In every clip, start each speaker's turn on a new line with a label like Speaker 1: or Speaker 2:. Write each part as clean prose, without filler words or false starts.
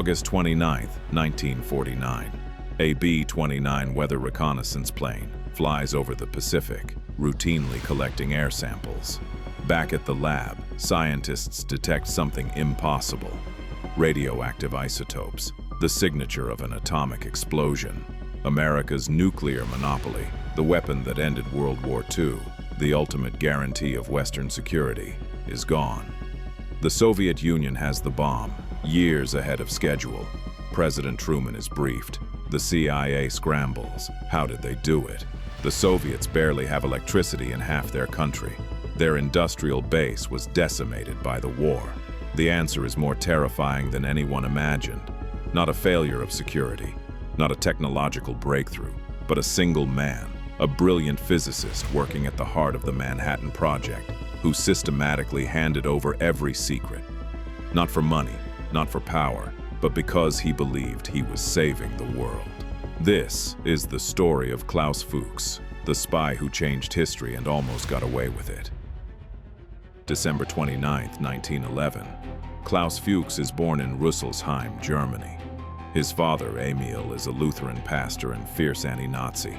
Speaker 1: August 29, 1949. A B-29 weather reconnaissance plane flies over the Pacific, routinely collecting air samples. Back at the lab, scientists detect something impossible: radioactive isotopes, the signature of an atomic explosion. America's nuclear monopoly, the weapon that ended World War II, the ultimate guarantee of Western security, is gone. The Soviet Union has the bomb, years ahead of schedule. President Truman is briefed. The CIA scrambles. How did they do it? The Soviets barely have electricity in half their country. Their industrial base was decimated by the war. The answer is more terrifying than anyone imagined. Not a failure of security, not a technological breakthrough, but a single man, a brilliant physicist working at the heart of the Manhattan Project, who systematically handed over every secret. Not for money, not for power, but because he believed he was saving the world. This is the story of Klaus Fuchs, the spy who changed history and almost got away with it. December 29, 1911. Klaus Fuchs is born in Rüsselsheim, Germany. His father, Emil, is a Lutheran pastor and fierce anti-Nazi.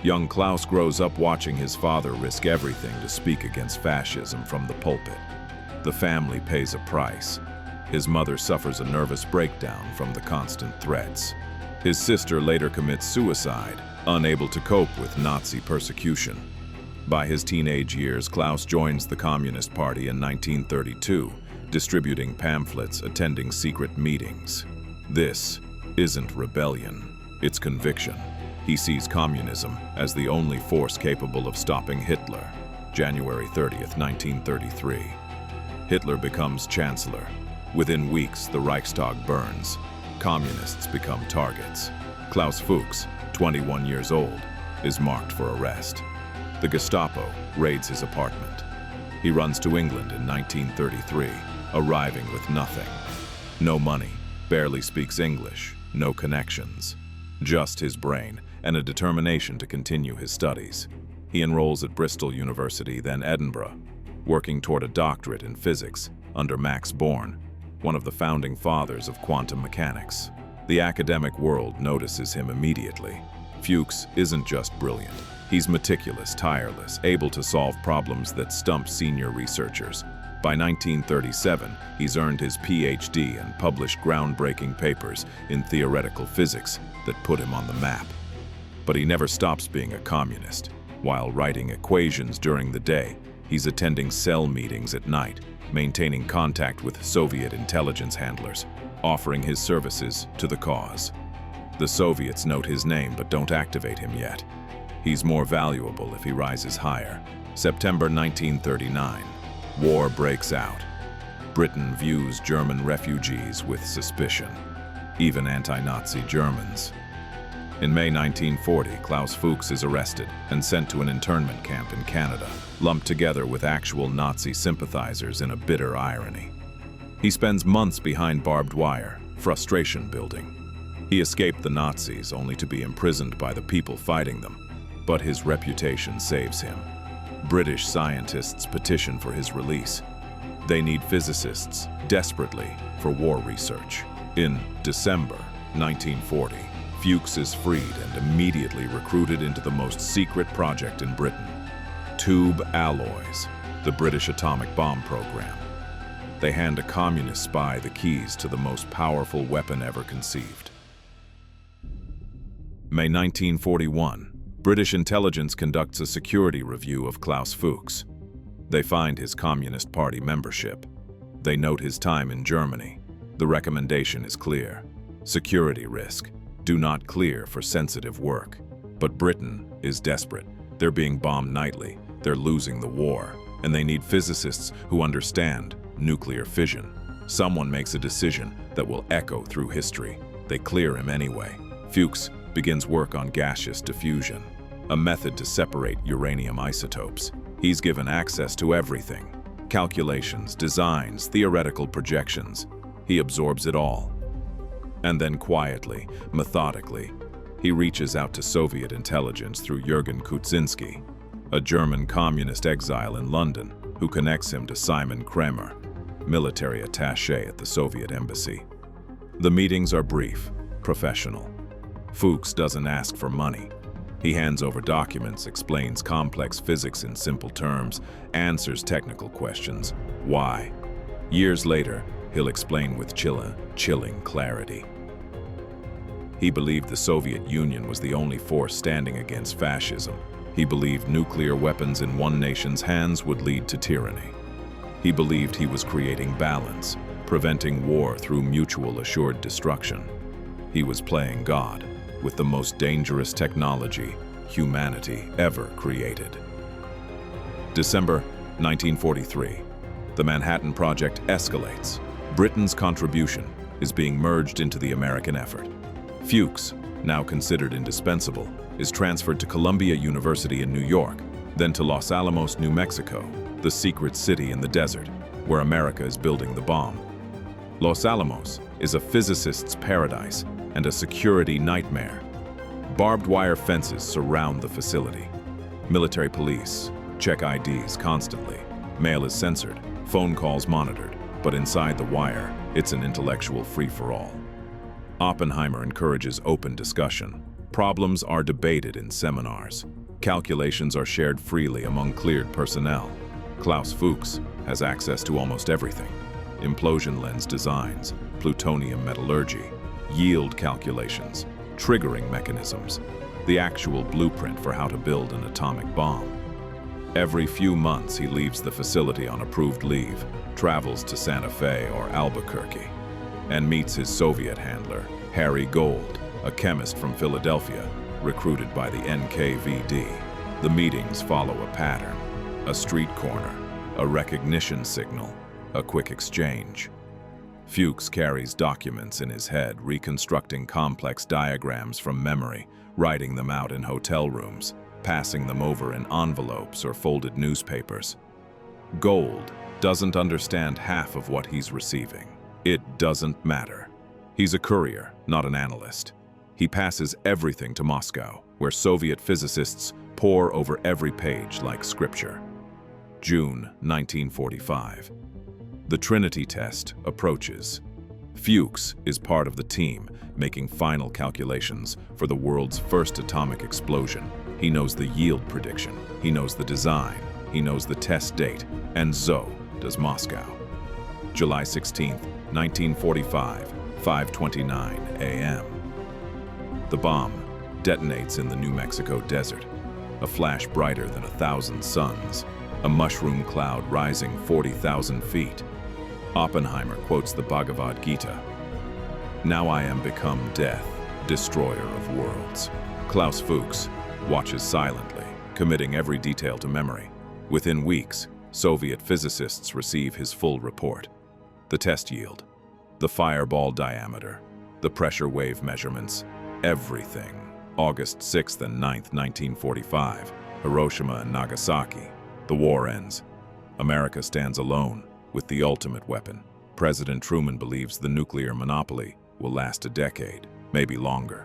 Speaker 1: Young Klaus grows up watching his father risk everything to speak against fascism from the pulpit. The family pays a price. His mother suffers a nervous breakdown from the constant threats. His sister later commits suicide, unable to cope with Nazi persecution. By his teenage years, Klaus joins the Communist Party in 1932, distributing pamphlets, attending secret meetings. This isn't rebellion, it's conviction. He sees communism as the only force capable of stopping Hitler. January 30th, 1933. Hitler becomes chancellor. Within weeks, the Reichstag burns. Communists become targets. Klaus Fuchs, 21 years old, is marked for arrest. The Gestapo raids his apartment. He runs to England in 1933, arriving with nothing. No money, barely speaks English, no connections. Just his brain and a determination to continue his studies. He enrolls at Bristol University, then Edinburgh, working toward a doctorate in physics under Max Born, one of the founding fathers of quantum mechanics. The academic world notices him immediately. Fuchs isn't just brilliant. He's meticulous, tireless, able to solve problems that stump senior researchers. By 1937, he's earned his PhD and published groundbreaking papers in theoretical physics that put him on the map. But he never stops being a communist. While writing equations during the day, he's attending cell meetings at night, maintaining contact with Soviet intelligence handlers, offering his services to the cause. The Soviets note his name but don't activate him yet. He's more valuable if he rises higher. September 1939. War breaks out. Britain views German refugees with suspicion, even anti-Nazi Germans. In May 1940, Klaus Fuchs is arrested and sent to an internment camp in Canada, lumped together with actual Nazi sympathizers in a bitter irony. He spends months behind barbed wire, frustration building. He escaped the Nazis only to be imprisoned by the people fighting them, but his reputation saves him. British scientists petition for his release. They need physicists desperately for war research. In December 1940, Fuchs is freed and immediately recruited into the most secret project in Britain, Tube Alloys, the British atomic bomb program. They hand a communist spy the keys to the most powerful weapon ever conceived. May 1941, British intelligence conducts a security review of Klaus Fuchs. They find his Communist Party membership. They note his time in Germany. The recommendation is clear: security risk. Do not clear for sensitive work. But Britain is desperate. They're being bombed nightly. They're losing the war. And they need physicists who understand nuclear fission. Someone makes a decision that will echo through history. They clear him anyway. Fuchs begins work on gaseous diffusion, a method to separate uranium isotopes. He's given access to everything: calculations, designs, theoretical projections. He absorbs it all. And then quietly, methodically, he reaches out to Soviet intelligence through Jürgen Kutzinski, a German communist exile in London, who connects him to Simon Kremer, military attaché at the Soviet embassy. The meetings are brief, professional. Fuchs doesn't ask for money. He hands over documents, explains complex physics in simple terms, answers technical questions. Why? Years later, he'll explain with chilling clarity. He believed the Soviet Union was the only force standing against fascism. He believed nuclear weapons in one nation's hands would lead to tyranny. He believed he was creating balance, preventing war through mutual assured destruction. He was playing God with the most dangerous technology humanity ever created. December 1943. The Manhattan Project escalates. Britain's contribution is being merged into the American effort. Fuchs, now considered indispensable, is transferred to Columbia University in New York, then to Los Alamos, New Mexico, the secret city in the desert, where America is building the bomb. Los Alamos is a physicist's paradise and a security nightmare. Barbed wire fences surround the facility. Military police check IDs constantly. Mail is censored, phone calls monitored, but inside the wire, it's an intellectual free-for-all. Oppenheimer encourages open discussion. Problems are debated in seminars. Calculations are shared freely among cleared personnel. Klaus Fuchs has access to almost everything. Implosion lens designs, plutonium metallurgy, yield calculations, triggering mechanisms, the actual blueprint for how to build an atomic bomb. Every few months he leaves the facility on approved leave, travels to Santa Fe or Albuquerque, and meets his Soviet handler, Harry Gold, a chemist from Philadelphia, recruited by the NKVD. The meetings follow a pattern: a street corner, a recognition signal, a quick exchange. Fuchs carries documents in his head, reconstructing complex diagrams from memory, writing them out in hotel rooms, passing them over in envelopes or folded newspapers. Gold doesn't understand half of what he's receiving. It doesn't matter. He's a courier, not an analyst. He passes everything to Moscow, where Soviet physicists pore over every page like scripture. June 1945. The Trinity test approaches. Fuchs is part of the team making final calculations for the world's first atomic explosion. He knows the yield prediction, he knows the design, he knows the test date, and so does Moscow. July 16, 1945, 5:29 a.m. The bomb detonates in the New Mexico desert, a flash brighter than 1,000 suns, a mushroom cloud rising 40,000 feet. Oppenheimer quotes the Bhagavad Gita, "Now I am become death, destroyer of worlds." Klaus Fuchs watches silently, committing every detail to memory. Within weeks, Soviet physicists receive his full report. The test yield, the fireball diameter, the pressure wave measurements, everything. August 6th and 9th, 1945, Hiroshima and Nagasaki. The war ends. America stands alone with the ultimate weapon. President Truman believes the nuclear monopoly will last a decade, maybe longer.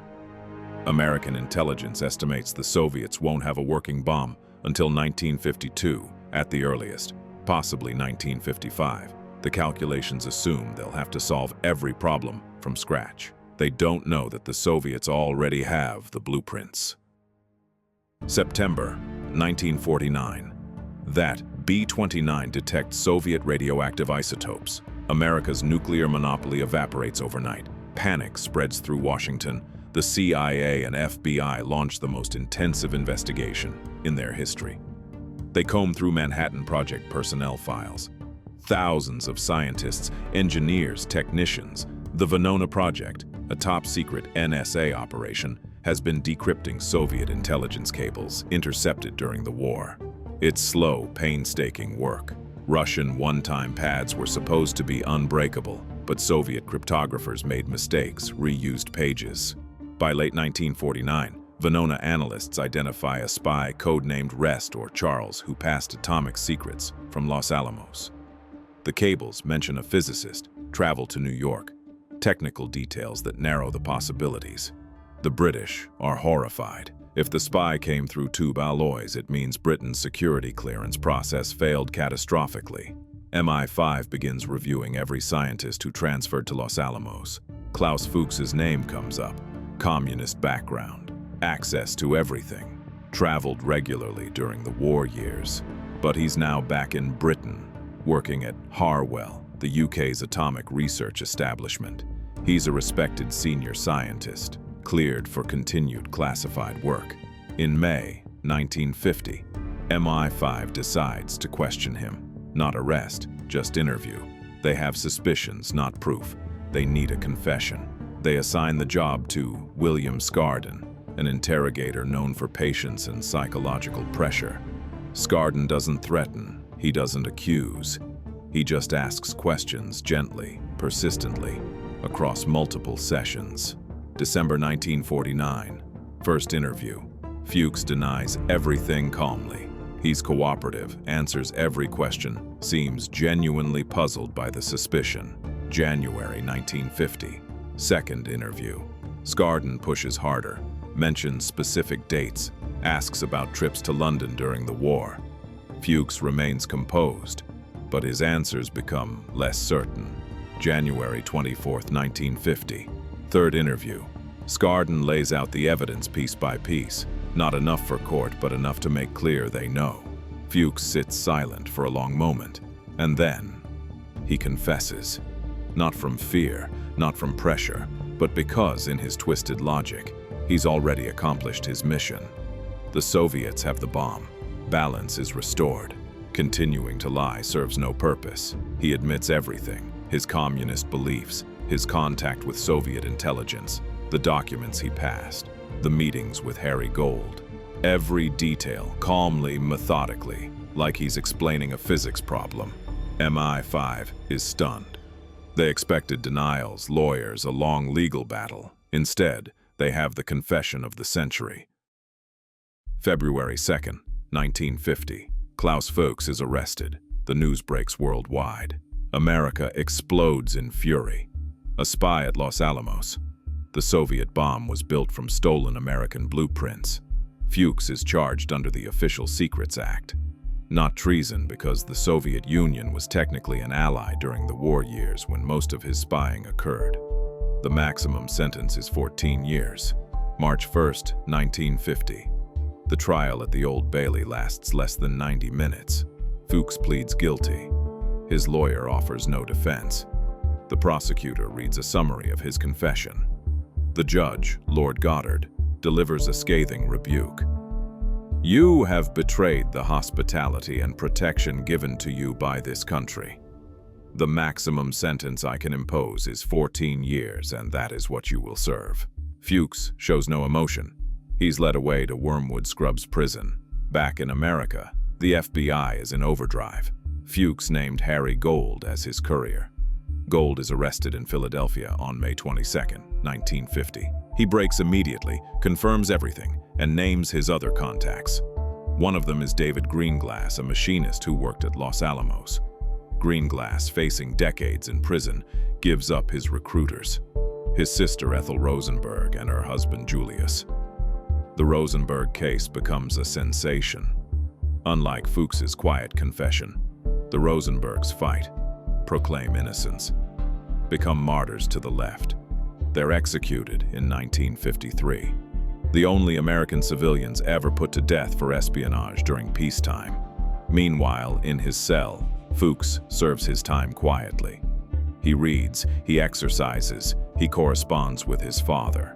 Speaker 1: American intelligence estimates the Soviets won't have a working bomb until 1952 at the earliest, possibly 1955. The calculations assume they'll have to solve every problem from scratch. They don't know that the Soviets already have the blueprints. September 1949. That B-29 detects Soviet radioactive isotopes. America's nuclear monopoly evaporates overnight. Panic spreads through Washington. The CIA and FBI launch the most intensive investigation in their history. They comb through Manhattan Project personnel files. Thousands of scientists, engineers, technicians. The Venona Project, a top-secret NSA operation, has been decrypting Soviet intelligence cables intercepted during the war. It's slow, painstaking work. Russian one-time pads were supposed to be unbreakable, but Soviet cryptographers made mistakes, reused pages. By late 1949, Venona analysts identify a spy codenamed Rest or Charles who passed atomic secrets from Los Alamos. The cables mention a physicist, travel to New York, technical details that narrow the possibilities. The British are horrified. If the spy came through tube alloys, it means Britain's security clearance process failed catastrophically. MI5 begins reviewing every scientist who transferred to Los Alamos. Klaus Fuchs's name comes up. Communist background, access to everything, traveled regularly during the war years. But he's now back in Britain, working at Harwell, the UK's atomic research establishment. He's a respected senior scientist, cleared for continued classified work. In May 1950, MI5 decides to question him. Not arrest, just interview. They have suspicions, not proof. They need a confession. They assign the job to William Scarden, an interrogator known for patience and psychological pressure. Scarden doesn't threaten, he doesn't accuse. He just asks questions gently, persistently, across multiple sessions. December 1949, first interview. Fuchs denies everything calmly. He's cooperative, answers every question, seems genuinely puzzled by the suspicion. January 1950, second interview. Scarden pushes harder, mentions specific dates, asks about trips to London during the war. Fuchs remains composed, but his answers become less certain. January 24, 1950, third interview. Scarden lays out the evidence piece by piece. Not enough for court, but enough to make clear they know. Fuchs sits silent for a long moment, and then he confesses. Not from fear, not from pressure, but because, in his twisted logic, he's already accomplished his mission. The Soviets have the bomb. Balance is restored. Continuing to lie serves no purpose. He admits everything: his communist beliefs, his contact with Soviet intelligence, the documents he passed, the meetings with Harry Gold. Every detail, calmly, methodically, like he's explaining a physics problem. MI5 is stunned. They expected denials, lawyers, a long legal battle. Instead, they have the confession of the century. February 2nd, 1950. Klaus Fuchs is arrested. The news breaks worldwide. America explodes in fury. A spy at Los Alamos. The Soviet bomb was built from stolen American blueprints. Fuchs is charged under the Official Secrets Act. Not treason, because the Soviet Union was technically an ally during the war years when most of his spying occurred. The maximum sentence is 14 years. March 1st, 1950. The trial at the Old Bailey lasts less than 90 minutes. Fuchs pleads guilty. His lawyer offers no defense. The prosecutor reads a summary of his confession. The judge, Lord Goddard, delivers a scathing rebuke. "You have betrayed the hospitality and protection given to you by this country. The maximum sentence I can impose is 14 years, and that is what you will serve." Fuchs shows no emotion. He's led away to Wormwood Scrubs prison. Back in America, the FBI is in overdrive. Fuchs named Harry Gold as his courier. Gold is arrested in Philadelphia on May 22, 1950. He breaks immediately, confirms everything, and names his other contacts. One of them is David Greenglass, a machinist who worked at Los Alamos. Greenglass, facing decades in prison, gives up his recruiters. His sister Ethel Rosenberg and her husband Julius. The Rosenberg case becomes a sensation. Unlike Fuchs's quiet confession, the Rosenbergs fight, proclaim innocence, become martyrs to the left. They're executed in 1953. The only American civilians ever put to death for espionage during peacetime. Meanwhile, in his cell, Fuchs serves his time quietly. He reads, he exercises, he corresponds with his father.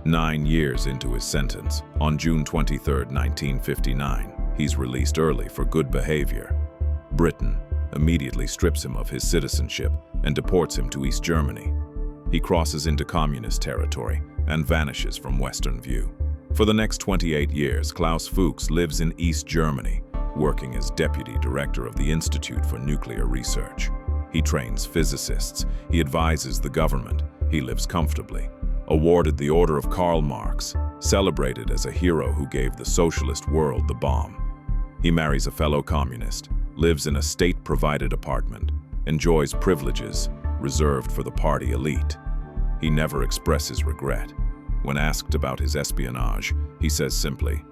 Speaker 1: 9 years into his sentence, on June 23, 1959, he's released early for good behavior. Britain immediately strips him of his citizenship and deports him to East Germany. He crosses into communist territory and vanishes from Western view. For the next 28 years, Klaus Fuchs lives in East Germany, working as deputy director of the Institute for Nuclear Research. He trains physicists, he advises the government, he lives comfortably. Awarded the Order of Karl Marx, celebrated as a hero who gave the socialist world the bomb. He marries a fellow communist, lives in a state-provided apartment, enjoys privileges reserved for the party elite. He never expresses regret. When asked about his espionage, he says simply,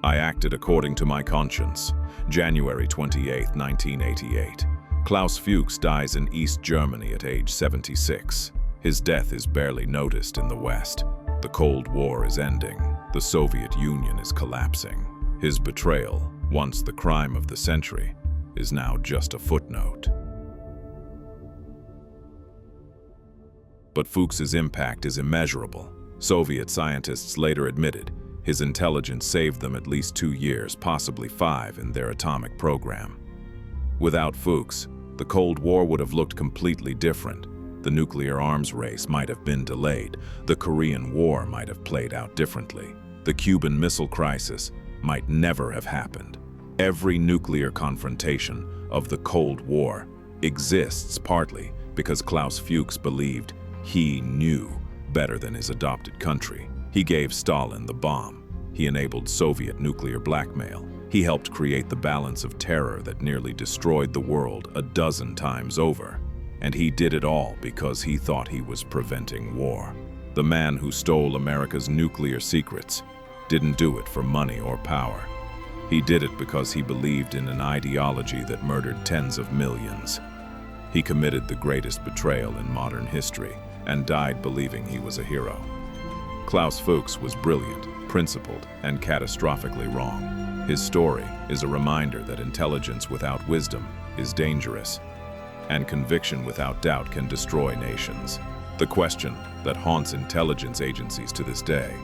Speaker 1: "I acted according to my conscience." January 28, 1988. Klaus Fuchs dies in East Germany at age 76. His death is barely noticed in the West. The Cold War is ending. The Soviet Union is collapsing. His betrayal, once the crime of the century, is now just a footnote. But Fuchs's impact is immeasurable. Soviet scientists later admitted his intelligence saved them at least 2 years, possibly 5, in their atomic program. Without Fuchs, the Cold War would have looked completely different. The nuclear arms race might have been delayed. The Korean War might have played out differently. The Cuban Missile Crisis might never have happened. Every nuclear confrontation of the Cold War exists partly because Klaus Fuchs believed he knew better than his adopted country. He gave Stalin the bomb. He enabled Soviet nuclear blackmail. He helped create the balance of terror that nearly destroyed the world a dozen times over. And he did it all because he thought he was preventing war. The man who stole America's nuclear secrets didn't do it for money or power. He did it because he believed in an ideology that murdered tens of millions. He committed the greatest betrayal in modern history and died believing he was a hero. Klaus Fuchs was brilliant, principled, and catastrophically wrong. His story is a reminder that intelligence without wisdom is dangerous, and conviction without doubt can destroy nations. The question that haunts intelligence agencies to this day: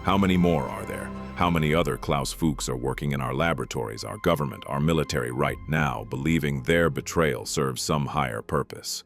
Speaker 1: how many more are there? How many other Klaus Fuchs are working in our laboratories, our government, our military right now, believing their betrayal serves some higher purpose?